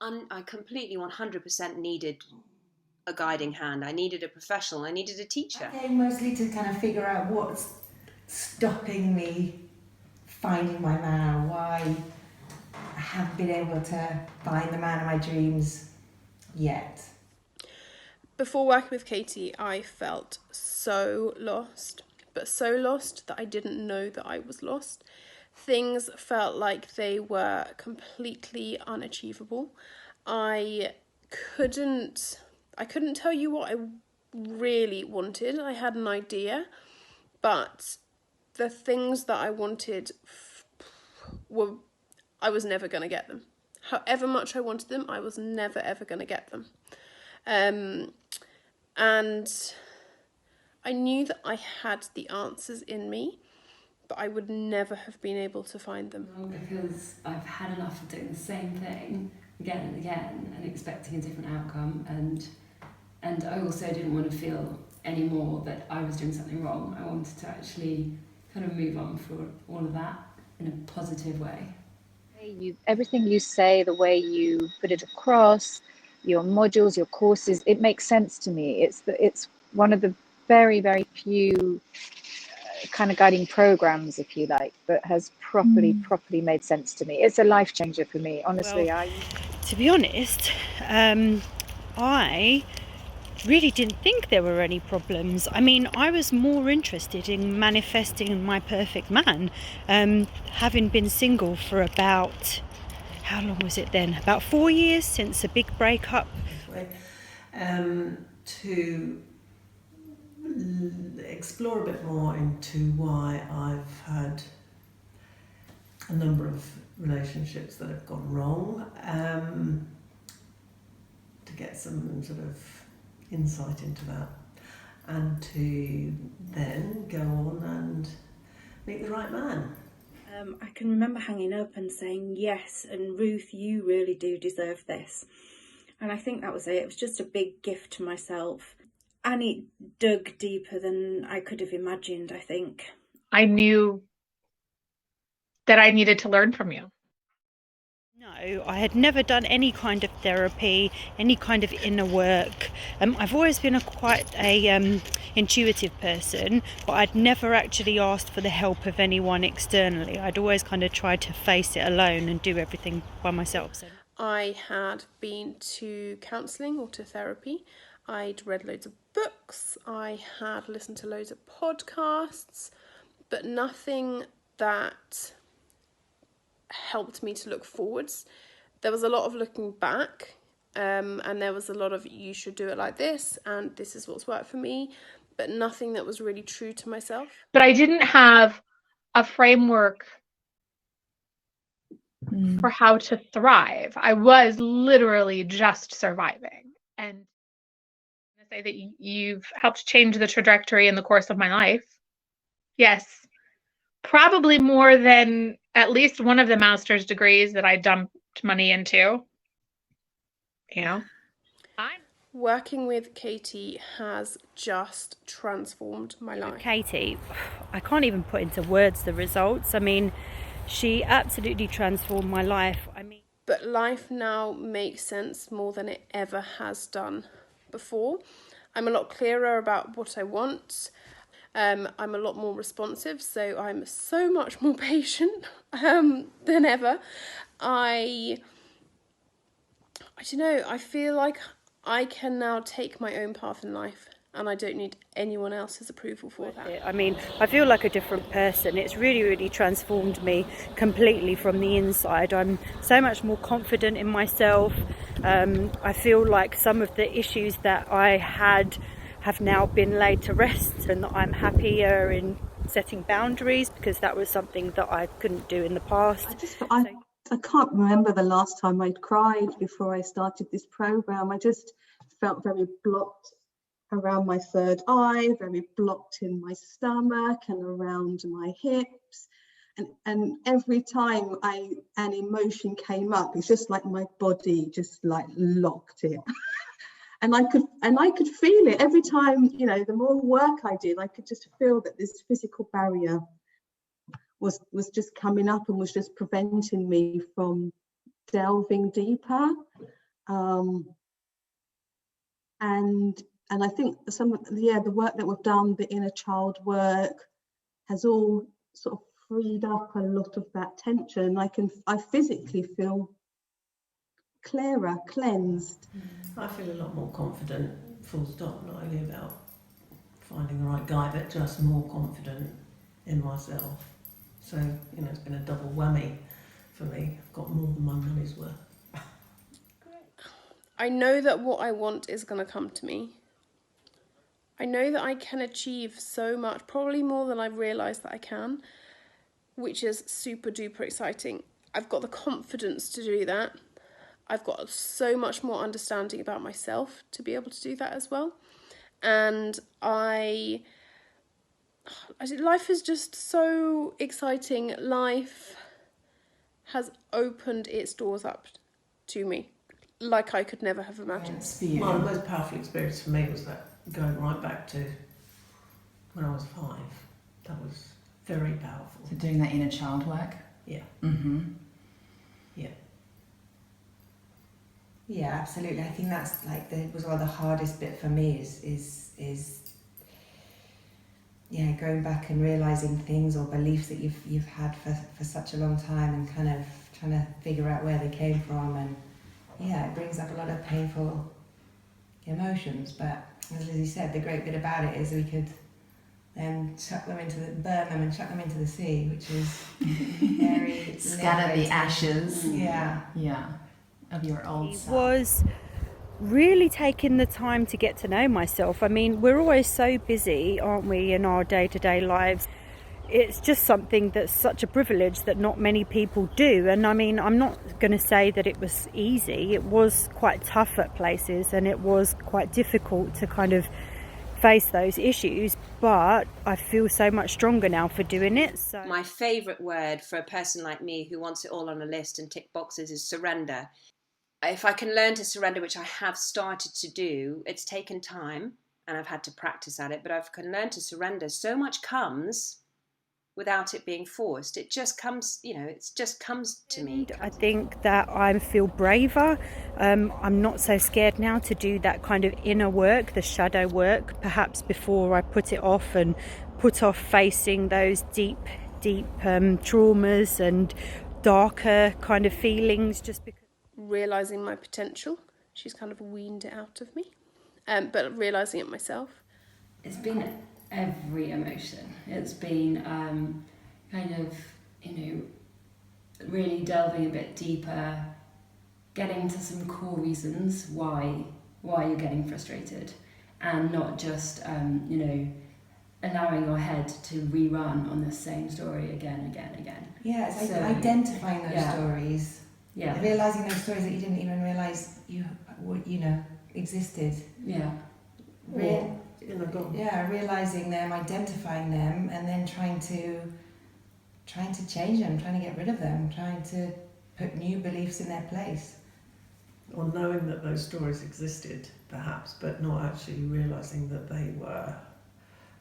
I completely 100% needed a guiding hand. I needed a professional. I needed a teacher. I came mostly to kind of figure out what's stopping me finding my man, why I haven't been able to find the man of my dreams yet. Before working with Katie, I felt so lost, but so lost that I didn't know that I was lost. Things felt like they were completely unachievable. I couldn't tell you what I really wanted. I had an idea, but the things that I wanted I was never going to get them. However much I wanted them, I was never ever going to get them. And I knew that I had the answers in me, but I would never have been able to find them. Because I've had enough of doing the same thing again and again and expecting a different outcome, and I also didn't want to feel anymore that I was doing something wrong. I wanted to actually kind of move on for all of that in a positive way. Everything you say, the way you put it across, your modules, your courses, it makes sense to me. It's one of the very, very few kind of guiding programs, if you like, that has properly made sense to me. It's a life changer for me, honestly. Well, to be honest, I really didn't think there were any problems. I mean, I was more interested in manifesting my perfect man, having been single for about, how long was it then? About 4 years since a big breakup. To explore a bit more into why I've had a number of relationships that have gone wrong, to get some sort of insight into that, and to then go on and meet the right man. I can remember hanging up and saying, yes, and Ruth, you really do deserve this. And I think that was it. It was just a big gift to myself. And it dug deeper than I could have imagined, I think. I knew that I needed to learn from you. No, I had never done any kind of therapy, any kind of inner work. I've always been quite a intuitive person, but I'd never actually asked for the help of anyone externally. I'd always kind of tried to face it alone and do everything by myself. So I had been to counselling or to therapy. I'd read loads of books. I had listened to loads of podcasts, but nothing that helped me to look forwards. There was a lot of looking back, and there was a lot of you should do it like this and this is what's worked for me, but nothing that was really true to myself. But I didn't have a framework for how to thrive. I was literally just surviving. And I say that you've helped change the trajectory in the course of my life. Yes, probably more than at least one of the master's degrees that I dumped money into. You know, working with Katie has just transformed my life. Katie, I can't even put into words the results. I mean, she absolutely transformed my life. But life now makes sense more than it ever has done before. I'm a lot clearer about what I want. I'm a lot more responsive, so I'm so much more patient than ever. I don't know, I feel like I can now take my own path in life and I don't need anyone else's approval for that. I mean, I feel like a different person. It's really, really transformed me completely from the inside. I'm so much more confident in myself. I feel like some of the issues that I had have now been laid to rest, and that I'm happier in setting boundaries, because that was something that I couldn't do in the past. I can't remember the last time I'd cried before I started this program. I just felt very blocked around my third eye, very blocked in my stomach and around my hips. And every time an emotion came up, it's just like my body just like locked it. And I could feel it every time, you know, the more work I did, I could just feel that this physical barrier was just coming up and was just preventing me from delving deeper. And I think the work that we've done, the inner child work, has all sort of freed up a lot of that tension. I physically feel clearer, cleansed. I feel a lot more confident, full stop, not only about finding the right guy, but just more confident in myself. So, it's been a double whammy for me. I've got more than my money's worth. I know that what I want is going to come to me. I know that I can achieve so much, probably more than I realise that I can, which is super duper exciting. I've got the confidence to do that. I've got so much more understanding about myself to be able to do that as well. And life is just so exciting. Life has opened its doors up to me like I could never have imagined. Well, the most powerful experience for me was that going right back to when I was 5. That was very powerful. So doing that inner child work? Yeah. Mm-hmm. Yeah. Yeah, absolutely. I think that's was one of the hardest bit for me is going back and realising things or beliefs that you've had for such a long time, and kind of trying to figure out where they came from. And it brings up a lot of painful emotions, but as Lizzie said, the great bit about it is we could then burn them and chuck them into the sea, which is very scatter the ashes. Yeah. Of your old self. Was really taking the time to get to know myself. I mean, we're always so busy, aren't we, in our day-to-day lives. It's just something that's such a privilege that not many people do. And I mean, I'm not going to say that it was easy. It was quite tough at places, and it was quite difficult to kind of face those issues, but I feel so much stronger now for doing it. So my favourite word for a person like me who wants it all on a list and tick boxes is surrender. If I can learn to surrender, which I have started to do, it's taken time and I've had to practice at it, but I can learn to surrender. So much comes without it being forced. It just comes, it just comes to me. I think that I feel braver. I'm not so scared now to do that kind of inner work, the shadow work, perhaps before I put it off and put off facing those deep traumas and darker kind of feelings, just because. Realising my potential. She's kind of weaned it out of me. But realising it myself. It's been every emotion. It's been really delving a bit deeper, getting to some core reasons why you're getting frustrated, and not just allowing your head to rerun on the same story again. Yeah, it's like identifying those stories. Yeah. Realising those stories that you didn't even realise existed. Yeah. Realising them, identifying them, and then trying to change them, trying to get rid of them, trying to put new beliefs in their place. Or knowing that those stories existed, perhaps, but not actually realising that they were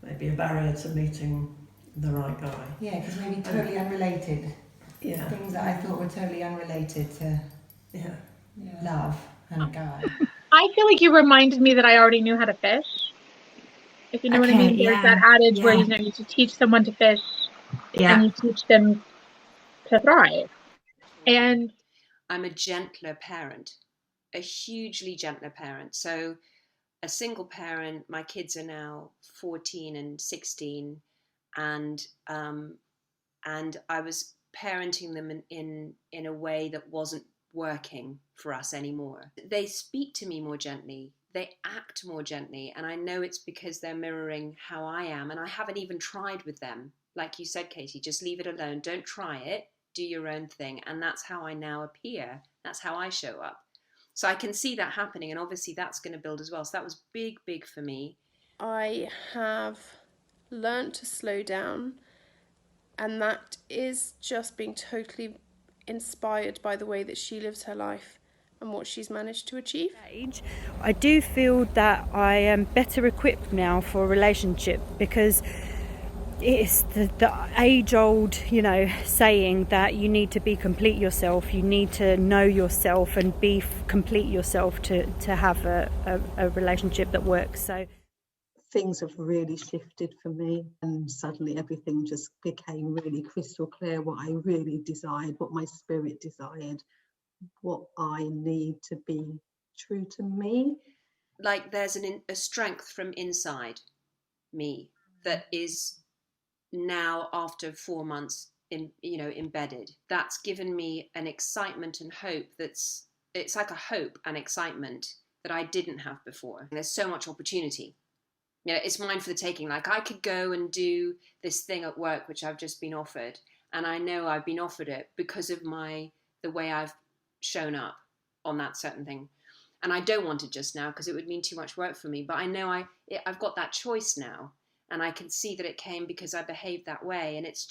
maybe a barrier to meeting the right guy. Yeah, because maybe totally unrelated. Yeah. Things that I thought were totally unrelated to love and a guy. I feel like you reminded me that I already knew how to fish. If you know what I mean, there's that adage where you should teach someone to fish, and you teach them to thrive. And I'm a gentler parent, a hugely gentler parent. So a single parent, my kids are now 14 and 16, and I was parenting them in a way that wasn't working for us anymore. They speak to me more gently, they act more gently, and I know it's because they're mirroring how I am, and I haven't even tried with them. Like you said, Katie, just leave it alone, don't try it, do your own thing. And that's how I now appear, that's how I show up. So I can see that happening, and obviously that's going to build as well. So that was big for me. I have learnt to slow down, and that is just being totally inspired by the way that she lives her life and what she's managed to achieve. I do feel that I am better equipped now for a relationship, because it's the age-old, saying that you need to be complete yourself, you need to know yourself and be complete yourself to have a relationship that works. So things have really shifted for me, and suddenly everything just became really crystal clear what I really desired, what my spirit desired, what I need to be true to me. Like there's a strength from inside me that is now, after 4 months embedded, that's given me an excitement and hope it's like a hope and excitement that I didn't have before. And there's so much opportunity. It's mine for the taking. Like, I could go and do this thing at work which I've just been offered, and I know I've been offered it because of the way I've shown up on that certain thing. And I don't want it just now because it would mean too much work for me, but I know I've got that choice now, and I can see that it came because I behaved that way. And it's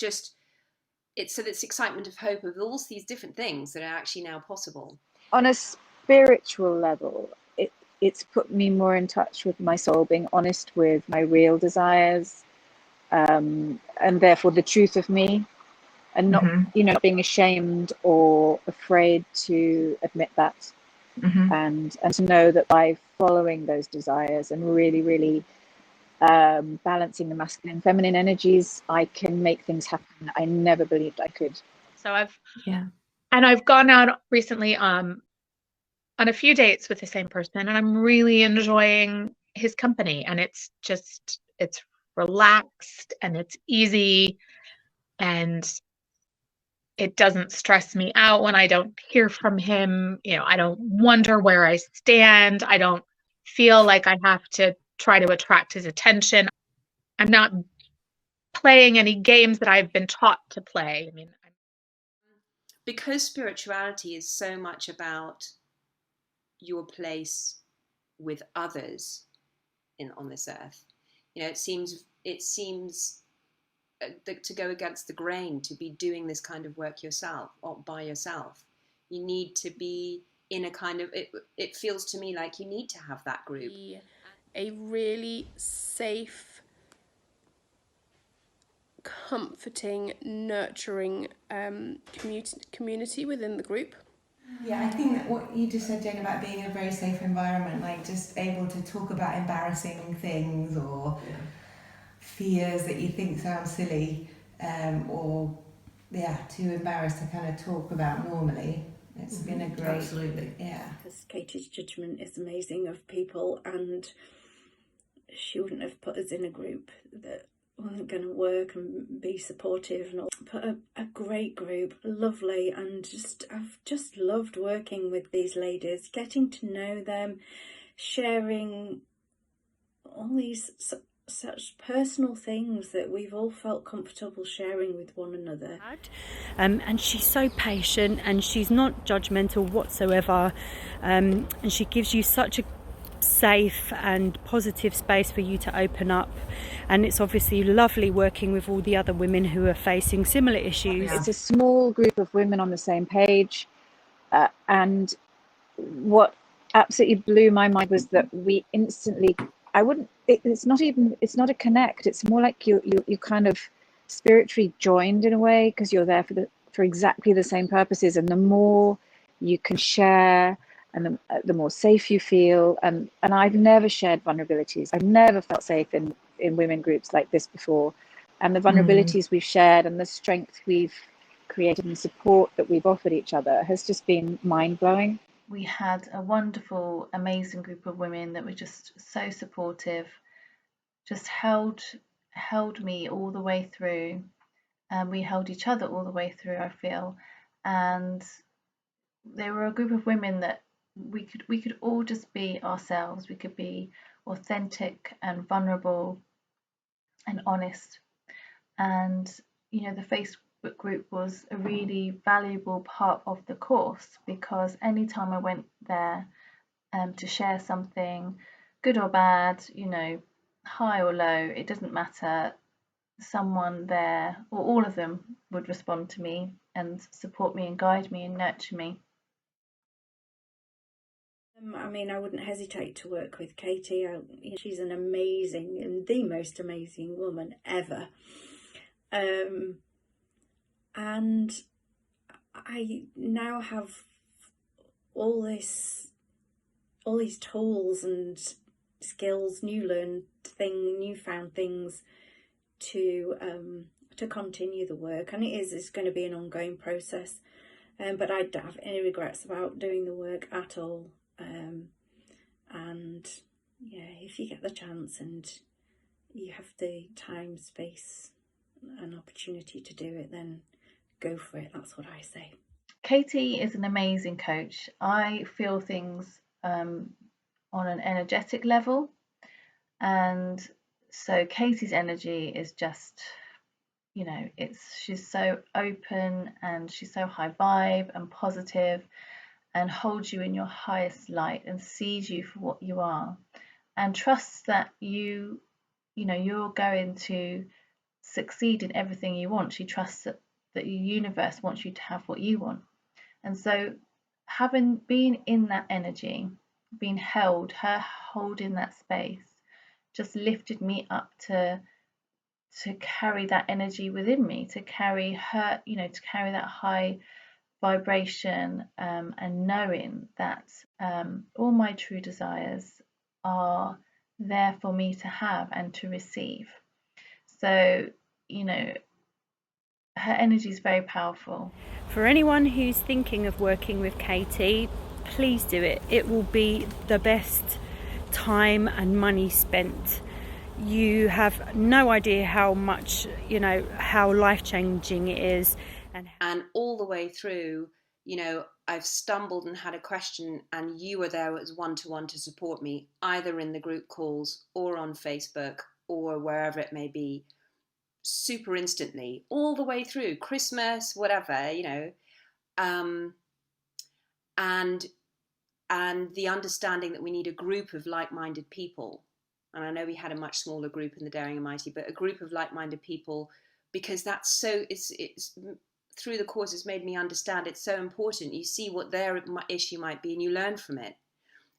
this excitement of hope of all these different things that are actually now possible. On a spiritual level, it's put me more in touch with my soul, being honest with my real desires, and therefore the truth of me, and not not being ashamed or afraid to admit that, and to know that by following those desires and really balancing the masculine and feminine energies, I can make things happen I never believed I could. So I've gone out recently on a few dates with the same person, and I'm really enjoying his company, and it's relaxed and it's easy, and it doesn't stress me out when I don't hear from him. I don't wonder where I stand. I don't feel like I have to try to attract his attention. I'm not playing any games that I've been taught to play. Because spirituality is so much about your place with others on this earth, it seems to go against the grain to be doing this kind of work yourself or by yourself. You need to be in a kind of, it feels to me like you need to have that group. A really safe, comforting, nurturing community within the group. Yeah, I think that what you just said, Jane, about being in a very safe environment, like just able to talk about embarrassing things or fears that you think sound silly, or too embarrassed to kind of talk about normally. It's been a great, absolutely, Because Katie's judgment is amazing of people, and she wouldn't have put us in a group that wasn't going to work and be supportive and all. But a great group, lovely, and I've just loved working with these ladies, getting to know them, sharing all these such personal things that we've all felt comfortable sharing with one another. And she's so patient, and she's not judgmental whatsoever, and she gives you such a safe and positive space for you to open up. And it's obviously lovely working with all the other women who are facing similar issues. It's a small group of women on the same page, and what absolutely blew my mind was that we instantly, it's not a connect, it's more like you kind of spiritually joined in a way, because you're there for exactly the same purposes, and the more you can share and the more safe you feel. And I've never shared vulnerabilities. I've never felt safe in women groups like this before, and the vulnerabilities we've shared and the strength we've created and support that we've offered each other has just been mind-blowing. We had a wonderful, amazing group of women that were just so supportive, just held me all the way through, and we held each other all the way through, I feel. And they were a group of women that we could all just be ourselves. We could be authentic and vulnerable and honest. And the Facebook group was a really valuable part of the course, because anytime I went there to share something, good or bad, high or low, it doesn't matter, someone there, or all of them, would respond to me and support me and guide me and nurture me. I wouldn't hesitate to work with Katie. She's an amazing and the most amazing woman ever. And I now have all these tools and skills, newfound things to continue the work, and it's going to be an ongoing process. But I don't have any regrets about doing the work at all. And yeah, if you get the chance and you have the time, space, and opportunity to do it, then go for it. That's what I say. Katie is an amazing coach. I feel things on an energetic level, and so Katie's energy is just, you know, she's so open and she's so high vibe and positive and holds you in your highest light and sees you for what you are and trusts that you're going to succeed in everything you want. She trusts that the universe wants you to have what you want. And so been in that energy, being held, her holding that space, just lifted me up to carry that energy within me, to carry her, to carry that high vibration, and knowing that all my true desires are there for me to have and to receive. So, her energy is very powerful. For anyone who's thinking of working with Katie, please do it. It will be the best time and money spent. You have no idea how much, how life-changing it is. And all the way through, I've stumbled and had a question, and you were there as one-to-one to support me, either in the group calls or on Facebook or wherever it may be, super instantly, all the way through Christmas, whatever, and the understanding that we need a group of like-minded people. And I know we had a much smaller group in the Daring and Mighty, but a group of like-minded people, because that's so, it's through the course, it's made me understand it's so important. You see what their issue might be and you learn from it.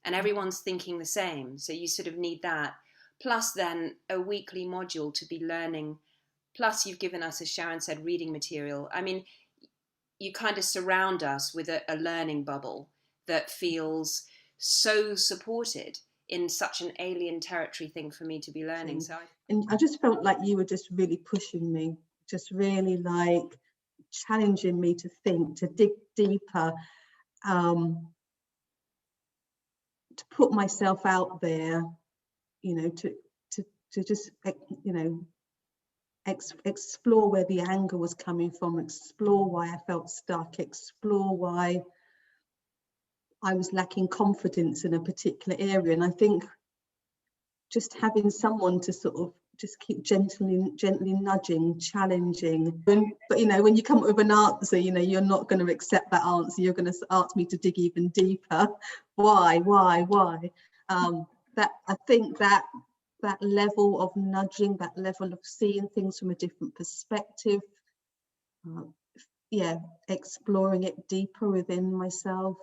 And everyone's thinking the same. So you sort of need that. Plus then a weekly module to be learning. Plus you've given us, as Sharon said, reading material. I mean, you kind of surround us with a learning bubble that feels so supported in such an alien territory thing for me to be learning. And I just felt like you were just really pushing me, just really like challenging me to think, to dig deeper, to put myself out there, to just, explore where the anger was coming from, explore why I felt stuck, explore why I was lacking confidence in a particular area. And I think just having someone to sort of just keep gently nudging, challenging. But when you come up with an answer, you're not going to accept that answer. You're going to ask me to dig even deeper. Why? That I think that level of nudging, that level of seeing things from a different perspective, exploring it deeper within myself.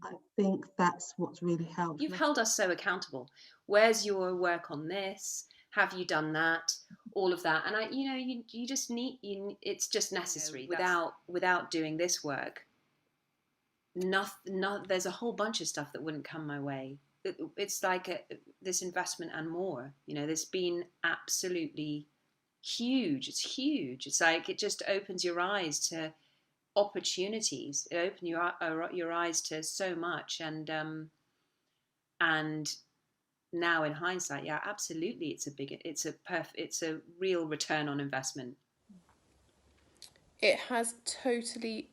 I think that's what's really helped. You've held us so accountable. Where's your work on this? Have you done that? All of that. And you just need, it's just necessary. Without doing this work, there's a whole bunch of stuff that wouldn't come my way. It's like this investment and more. There's been absolutely huge. It's huge. It's like it just opens your eyes to opportunities. It opened your eyes to so much, and now in hindsight, yeah, absolutely, it's a real return on investment. It has totally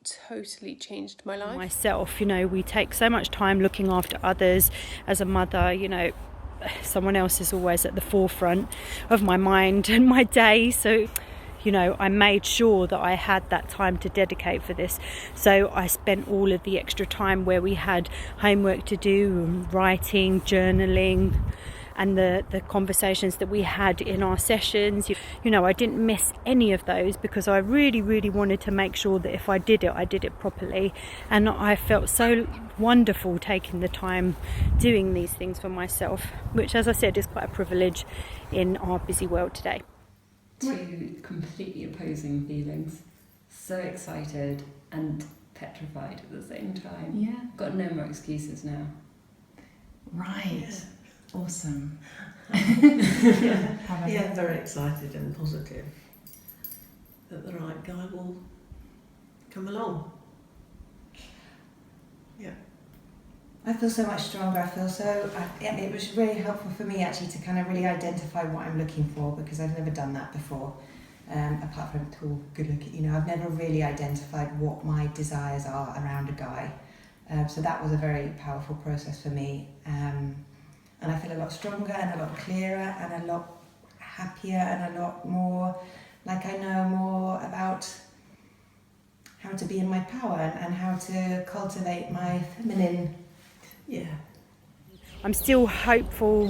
changed my life. Myself, we take so much time looking after others. As a mother, someone else is always at the forefront of my mind and my day. So I made sure that I had that time to dedicate for this. So I spent all of the extra time where we had homework to do, writing, journaling, and the conversations that we had in our sessions. I didn't miss any of those because I really, really wanted to make sure that if I did it properly. And I felt so wonderful taking the time doing these things for myself, which, as I said, is quite a privilege in our busy world today. two completely opposing feelings. So excited and petrified at the same time. Yeah. Got no more excuses now. Right. Yeah. Awesome. Yeah, very excited and positive that the right guy will come along. Yeah. I feel so much stronger. It was really helpful for me actually to kind of really identify what I'm looking for, because I've never done that before. Apart from tall, good looking, I've never really identified what my desires are around a guy. So that was a very powerful process for me. And I feel a lot stronger and a lot clearer and a lot happier and a lot more like I know more about how to be in my power and how to cultivate my feminine. Yeah. I'm still hopeful,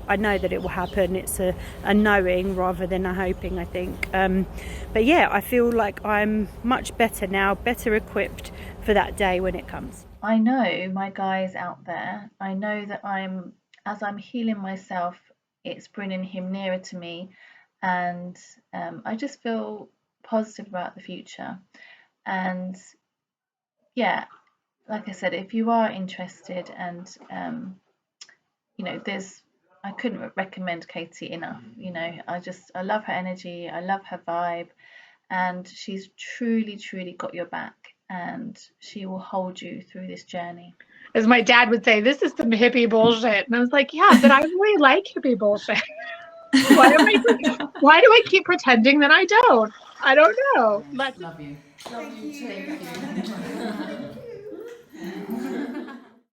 I know that it will happen. It's a knowing rather than a hoping, I think. But yeah, I feel like I'm much better now, better equipped for that day when it comes. I know my guy's out there. I know that as I'm healing myself, it's bringing him nearer to me, and I just feel positive about the future. And yeah, like I said, if you are interested, and I couldn't recommend Katie enough. I love her energy, I love her vibe, and she's truly got your back, and she will hold you through this journey. As my dad would say, this is some hippie bullshit. And I was like, yeah, but I really like hippie bullshit. Why do I keep pretending that I don't? I don't know. Love you. Thank you.